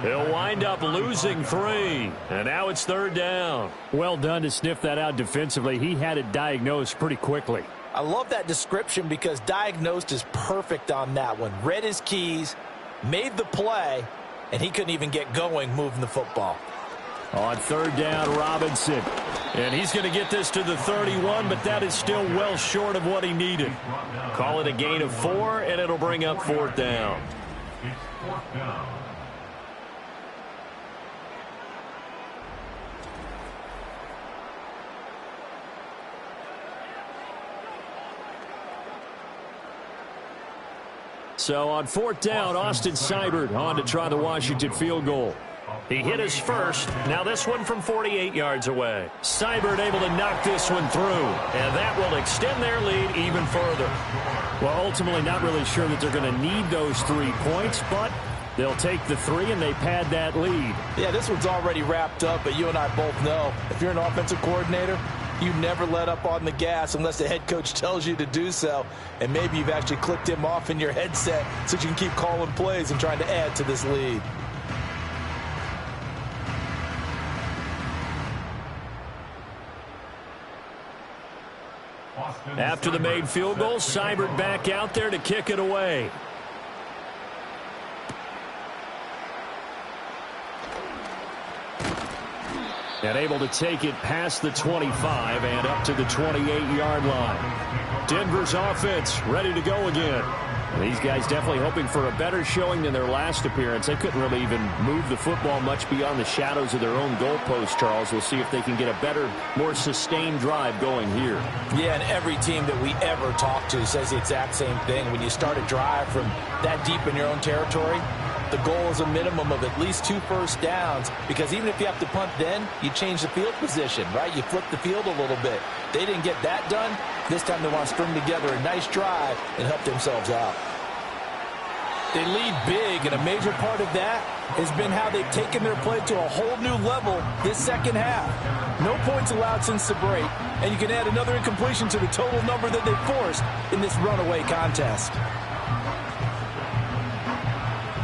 He'll wind up losing 3. And now it's 3rd down. Well done to sniff that out defensively. He had it diagnosed pretty quickly. I love that description because diagnosed is perfect on that one. Read his keys, made the play, and he couldn't even get going moving the football. On 3rd down, Robinson. And he's going to get this to the 31, but that is still well short of what he needed. Call it a gain of 4, and it'll bring up 4th down. It's 4th down. So on 4th down, Austin Seibert on to try the Washington field goal. He hit his first. Now this one from 48 yards away. Seibert able to knock this one through. And that will extend their lead even further. Well, ultimately not really sure that they're going to need those 3 points, but they'll take the 3 and they pad that lead. Yeah, this one's already wrapped up, but you and I both know if you're an offensive coordinator, you never let up on the gas unless the head coach tells you to do so. And maybe you've actually clicked him off in your headset so you can keep calling plays and trying to add to this lead. After the made field goal, Seibert back out there to kick it away. And able to take it past the 25 and up to the 28-yard line. Denver's offense ready to go again. These guys definitely hoping for a better showing than their last appearance. They couldn't really even move the football much beyond the shadows of their own goalpost, Charles. We'll see if they can get a better, more sustained drive going here. Yeah, and every team that we ever talk to says the exact same thing. When you start a drive from that deep in your own territory, the goal is a minimum of at least 2 first downs, because even if you have to punt then, you change the field position, right? You flip the field a little bit. They didn't get that done. This time they want to string together a nice drive and help themselves out. They lead big, and a major part of that has been how they've taken their play to a whole new level this second half. No points allowed since the break, and you can add another incompletion to the total number that they forced in this runaway contest.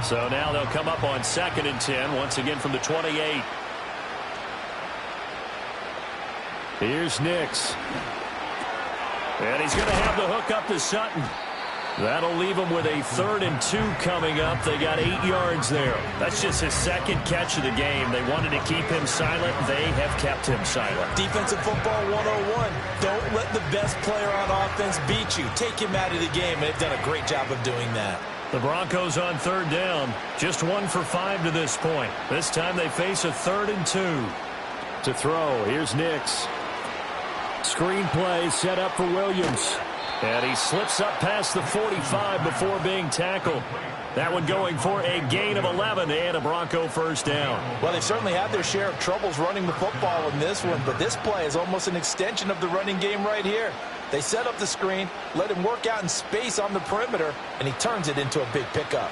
So now they'll come up on 2nd and 10, once again from the 28. Here's Nix. And he's going to have the hook up to Sutton. That'll leave them with a 3rd and 2 coming up. They got 8 yards there. That's just his 2nd catch of the game. They wanted to keep him silent. They have kept him silent. Defensive football 101. Don't let the best player on offense beat you. Take him out of the game, and they've done a great job of doing that. The Broncos on third down. Just 1 for 5 to this point. This time they face a 3rd and 2. To throw, here's Nix. Screen play set up for Williams. And he slips up past the 45 before being tackled. That one going for a gain of 11 and a Bronco first down. Well, they certainly had their share of troubles running the football in this one, but this play is almost an extension of the running game right here. They set up the screen, let him work out in space on the perimeter, and he turns it into a big pickup.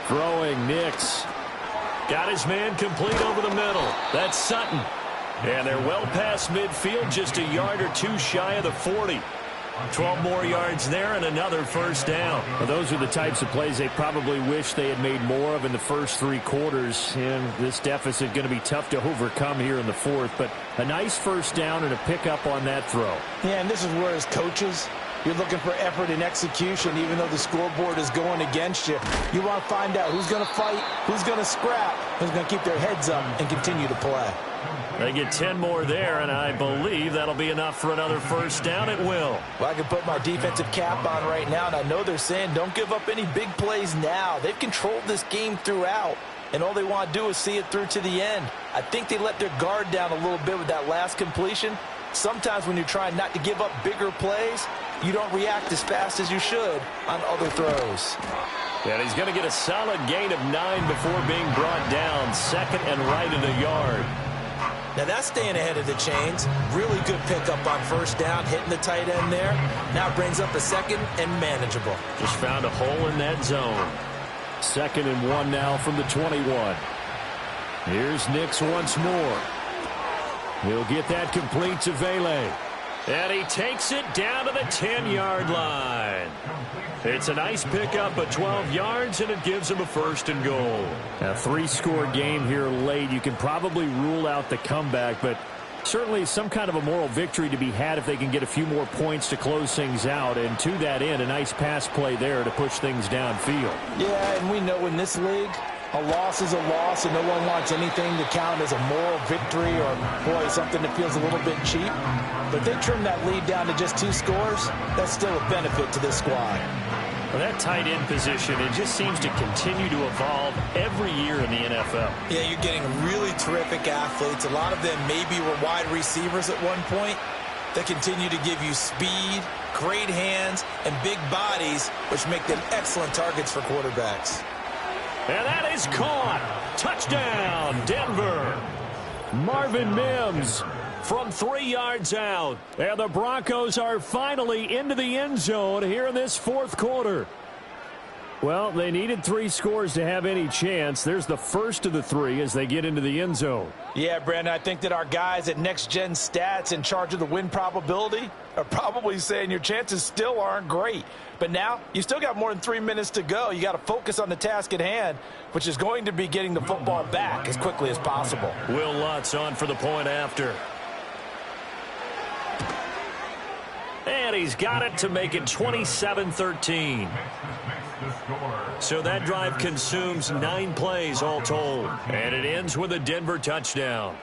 Throwing Nix. Got his man complete over the middle. That's Sutton. And they're well past midfield, just a yard or two shy of the 40. 12 more yards there and another first down. Well, those are the types of plays they probably wish they had made more of in the first 3 quarters. And this deficit going to be tough to overcome here in the 4th. But a nice first down and a pickup on that throw. Yeah, and this is where as coaches, you're looking for effort and execution, even though the scoreboard is going against you. You want to find out who's going to fight, who's going to scrap, who's going to keep their heads up and continue to play. They get 10 more there, and I believe that'll be enough for another first down. It will. Well, I can put my defensive cap on right now, and I know they're saying don't give up any big plays now. They've controlled this game throughout, and all they want to do is see it through to the end. I think they let their guard down a little bit with that last completion. Sometimes when you're trying not to give up bigger plays, you don't react as fast as you should on other throws. And he's going to get a solid gain of 9 before being brought down. 2nd and right in a yard. Now that's staying ahead of the chains. Really good pickup on first down, hitting the tight end there. Now brings up a 2nd and manageable. Just found a hole in that zone. 2nd and 1 now from the 21. Here's Nix once more. He'll get that complete to Vele. And he takes it down to the 10-yard line. It's a nice pickup of 12 yards, and it gives him a 1st and goal. A 3-score game here late. You can probably rule out the comeback, but certainly some kind of a moral victory to be had if they can get a few more points to close things out. And to that end, a nice pass play there to push things downfield. Yeah, and we know in this league, a loss is a loss, and no one wants anything to count as a moral victory or, boy, something that feels a little bit cheap. But if they trim that lead down to just 2 scores, that's still a benefit to this squad. Well, that tight end position, it just seems to continue to evolve every year in the NFL. Yeah, you're getting really terrific athletes. A lot of them maybe were wide receivers at one point. They continue to give you speed, great hands, and big bodies, which make them excellent targets for quarterbacks. And that is caught. Touchdown, Denver. Marvin Mims from 3 yards out. And the Broncos are finally into the end zone here in this 4th quarter. Well, they needed 3 scores to have any chance. There's the first of the 3 as they get into the end zone. Yeah, Brandon, I think that our guys at Next Gen Stats in charge of the win probability are probably saying your chances still aren't great. But now, you still got more than 3 minutes to go. You got to focus on the task at hand, which is going to be getting the football back as quickly as possible. Will Lutz on for the point after. And he's got it to make it 27-13. So that drive consumes 9 plays all told. And it ends with a Denver touchdown.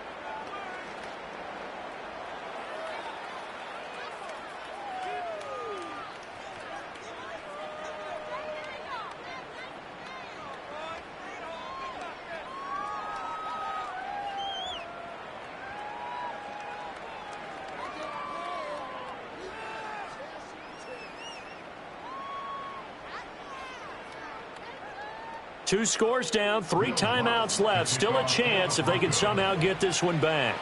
Two scores down, 3 timeouts left. Still a chance if they can somehow get this one back.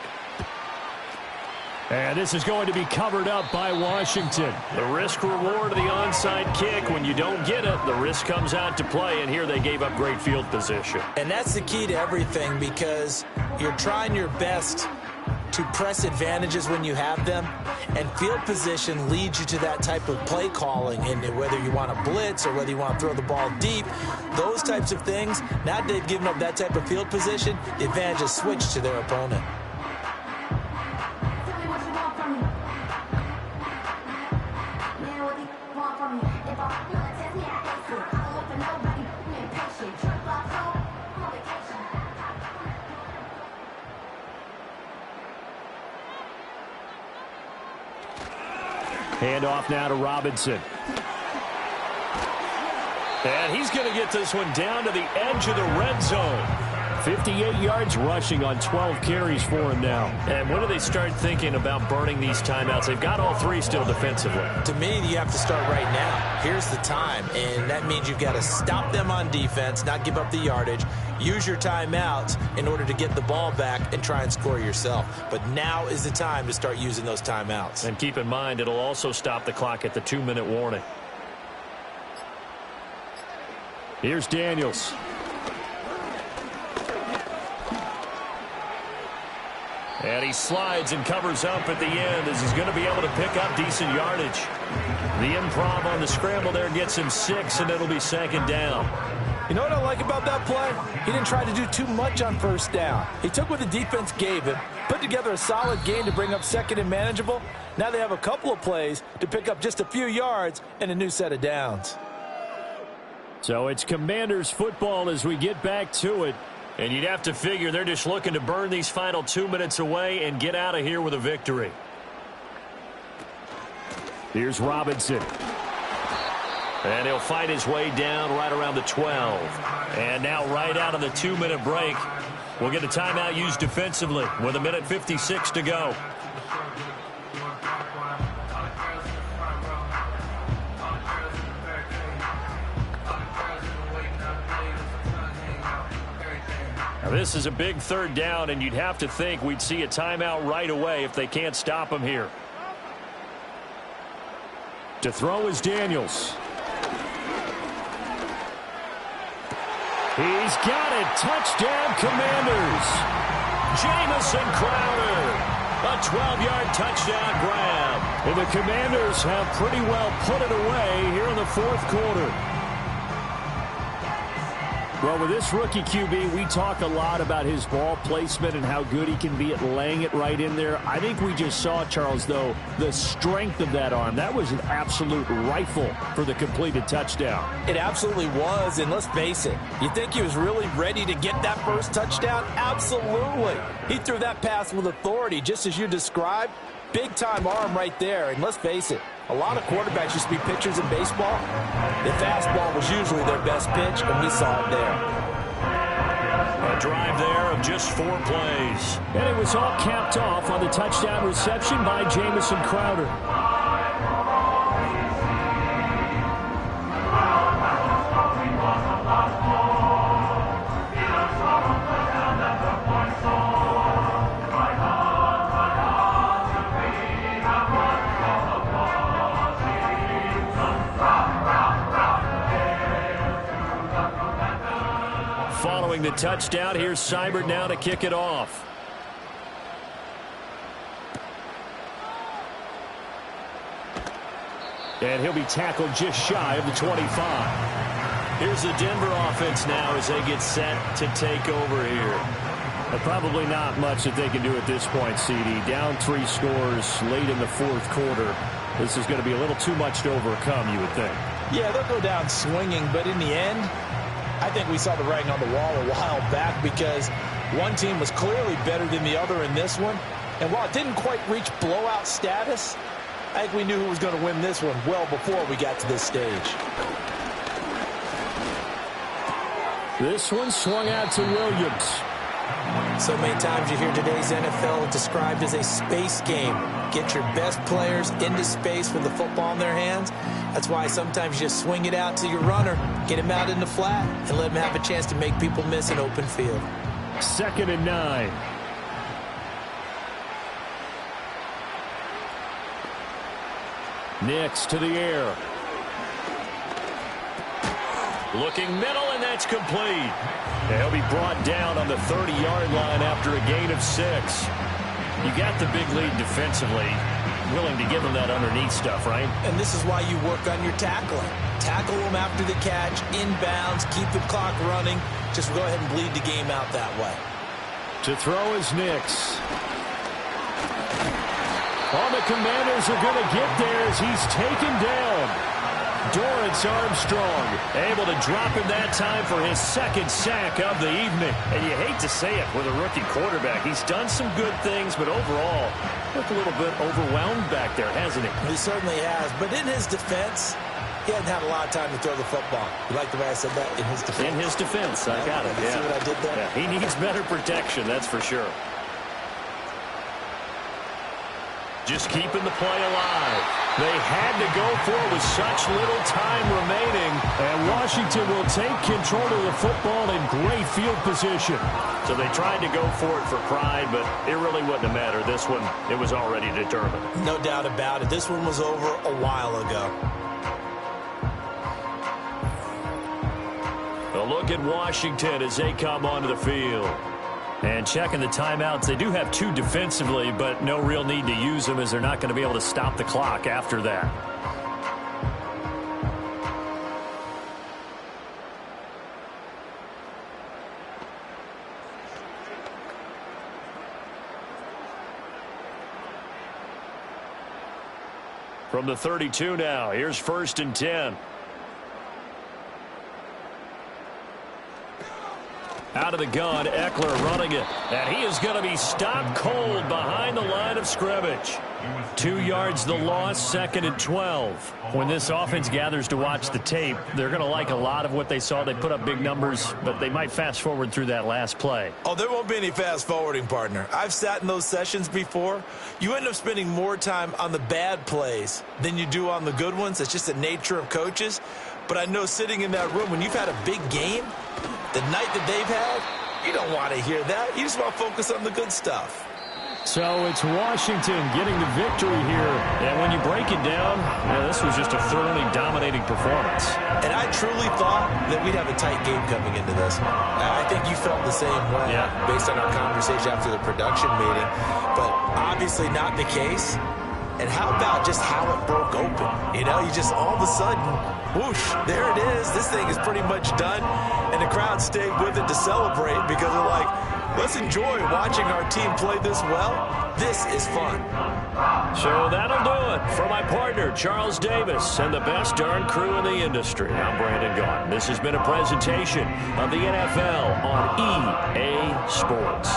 And this is going to be covered up by Washington. The risk reward of the onside kick. When you don't get it, the risk comes out to play, and here they gave up great field position. And that's the key to everything, because you're trying your best to press advantages when you have them, and field position leads you to that type of play calling. And whether you want to blitz or whether you want to throw the ball deep, those types of things, now that they've given up that type of field position, the advantage is switched to their opponent. Hand off now to Robinson. And he's going to get this one down to the edge of the red zone. 58 yards rushing on 12 carries for him now. And when do they start thinking about burning these timeouts? They've got all three still defensively. To me, you have to start right now. Here's the time, and that means you've got to stop them on defense, not give up the yardage, use your timeouts in order to get the ball back and try and score yourself. But now is the time to start using those timeouts. And keep in mind, it'll also stop the clock at the 2-minute warning. Here's Daniels. And he slides and covers up at the end as he's going to be able to pick up decent yardage. The improv on the scramble there gets him 6, and it'll be second down. You know what I like about that play? He didn't try to do too much on first down. He took what the defense gave him, put together a solid game to bring up second and manageable. Now they have a couple of plays to pick up just a few yards and a new set of downs. So it's Commanders football as we get back to it. And you'd have to figure they're just looking to burn these final 2 minutes away and get out of here with a victory. Here's Robinson. And he'll fight his way down right around the 12. And now right out of the 2-minute break, we'll get a timeout used defensively with 1:56 to go. Now this is a big third down, and you'd have to think we'd see a timeout right away if they can't stop him here. To throw is Daniels. He's got it. Touchdown, Commanders. Jamison Crowder. A 12-yard touchdown grab. And the Commanders have pretty well put it away here in the fourth quarter. Well, with this rookie QB, we talk a lot about his ball placement and how good he can be at laying it right in there. I think we just saw, Charles, though, the strength of that arm. That was an absolute rifle for the completed touchdown. It absolutely was, and let's face it, you think he was really ready to get that first touchdown? Absolutely. He threw that pass with authority, just as you described. Big-time arm right there, and let's face it, a lot of quarterbacks used to be pitchers in baseball. The fastball was usually their best pitch, and we saw it there. A drive there of just 4 plays. And it was all capped off on the touchdown reception by Jamison Crowder. Following the touchdown, here's Seibert now to kick it off. And he'll be tackled just shy of the 25. Here's the Denver offense now as they get set to take over here. Probably not much that they can do at this point, CD. Down 3 scores late in the fourth quarter. This is going to be a little too much to overcome, you would think. Yeah, they'll go down swinging, but in the end, I think we saw the writing on the wall a while back because one team was clearly better than the other in this one. And while it didn't quite reach blowout status, I think we knew who was going to win this one well before we got to this stage. This one swung out to Williams. So many times you hear today's NFL described as a space game. Get your best players into space with the football in their hands. That's why sometimes you just swing it out to your runner, get him out in the flat, and let him have a chance to make people miss an open field. 2nd and 9. Nix to the air. Looking middle, and that's complete. He'll be brought down on the 30-yard line after a gain of 6. You got the big lead defensively. Willing to give them that underneath stuff, right? And this is why you work on your tackling. Tackle them after the catch, inbounds, keep the clock running. Just go ahead and bleed the game out that way. To throw is Nix. All the Commanders are going to get there as he's taken down. Dorrance Armstrong able to drop him that time for his second sack of the evening. And you hate to say it with a rookie quarterback. He's done some good things, but overall, looked a little bit overwhelmed back there, hasn't he? He certainly has. But in his defense, he hadn't had a lot of time to throw the football. You like the way I said that? In his defense. In his defense, I got it. You see what I did there? Yeah, he needs better protection, that's for sure. Just keeping the play alive. They had to go for it with such little time remaining. And Washington will take control of the football in great field position. So they tried to go for it for pride, but it really wouldn't have mattered. This one, it was already determined. No doubt about it. This one was over a while ago. A look at Washington as they come onto the field. And checking the timeouts, they do have 2 defensively, but no real need to use them as they're not going to be able to stop the clock after that. From the 32 now, here's 1st and 10. Out of the gun, Eckler running it. And he is going to be stopped cold behind the line of scrimmage. 2 yards the loss, 2nd and 12. When this offense gathers to watch the tape, they're going to like a lot of what they saw. They put up big numbers, but they might fast forward through that last play. Oh, there won't be any fast forwarding, partner. I've sat in those sessions before. You end up spending more time on the bad plays than you do on the good ones. It's just the nature of coaches. But I know sitting in that room, when you've had a big game, the night that they've had, you don't want to hear that. You just want to focus on the good stuff. So it's Washington getting the victory here. And when you break it down, this was just a thoroughly dominating performance. And I truly thought that we'd have a tight game coming into this. I think you felt the same way based on our conversation after the production meeting. But obviously not the case. And how about just how it broke open? You know, you just all of a sudden, whoosh, there it is. This thing is pretty much done. And the crowd stayed with it to celebrate because they're like, let's enjoy watching our team play this well. This is fun. So that'll do it. For my partner, Charles Davis, and the best darn crew in the industry, I'm Brandon Gaughan. This has been a presentation of the NFL on EA Sports.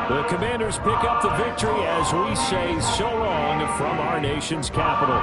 The Commanders pick up the victory as we say so long from our nation's capital.